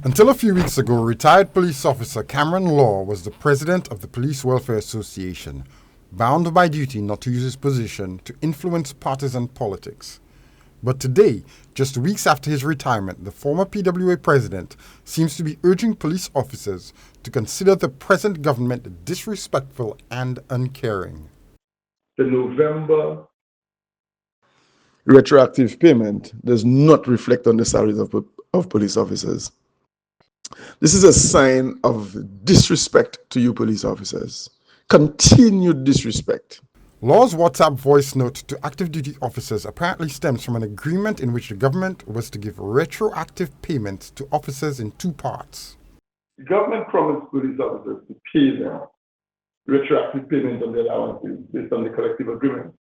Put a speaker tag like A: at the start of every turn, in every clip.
A: Until a few weeks ago, retired police officer Cameron Law was the president of the Police Welfare Association, bound by duty not to use his position to influence partisan politics. But today, just weeks after his retirement, the former PWA president seems to be urging police officers to consider the present government disrespectful and uncaring.
B: The November
C: retroactive payment does not reflect on the salaries of police officers. This is a sign of disrespect to you police officers. Continued disrespect.
A: Law's WhatsApp voice note to active duty officers apparently stems from an agreement in which the government was to give retroactive payments to officers in two parts.
B: The government promised police officers to pay them retroactive payment on their allowances based on the collective agreement.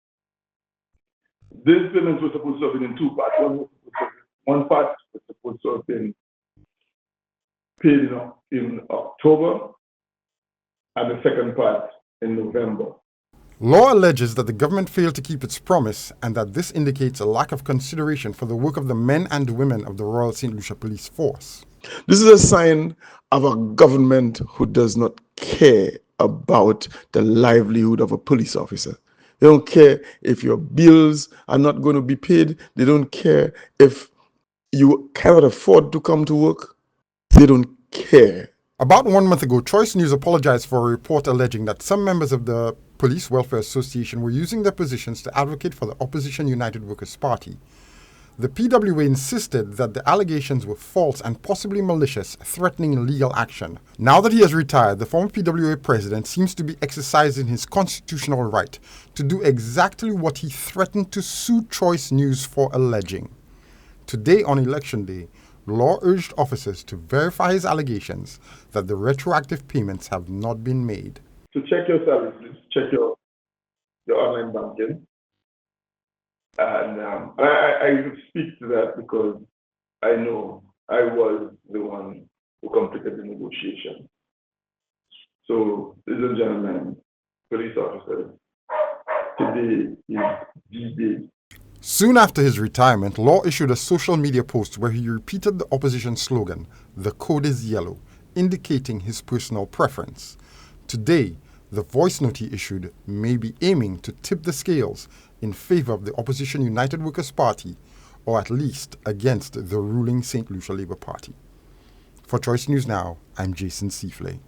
B: These payments were supposed to have been in two parts. One part was supposed to have been paid in October, and the second part in November.
A: Law alleges that the government failed to keep its promise and that this indicates a lack of consideration for the work of the men and women of the Royal Saint Lucia Police Force.
C: This is a sign of a government who does not care about the livelihood of a police officer. They don't care if your bills are not going to be paid. They don't care if you cannot afford to come to work. They don't care.
A: About 1 month ago, Choice News apologized for a report alleging that some members of the Police Welfare Association were using their positions to advocate for the opposition United Workers' Party. The PWA insisted that the allegations were false and possibly malicious, threatening legal action. Now that he has retired, the former PWA president seems to be exercising his constitutional right to do exactly what he threatened to sue Choice News for alleging. Today, on Election Day, Law urged officers to verify his allegations that the retroactive payments have not been made.
B: To check your salaries, check your online banking. And I speak to that because I know I was the one who completed the negotiation. So, ladies and gentlemen, police officers, today is D-Day.
A: Soon after his retirement, Law issued a social media post where he repeated the opposition slogan, "The code is yellow," indicating his personal preference. Today, the voice note he issued may be aiming to tip the scales in favor of the opposition United Workers' Party, or at least against the ruling Saint Lucia Labour Party. For Choice News Now, I'm Jason Seaflay.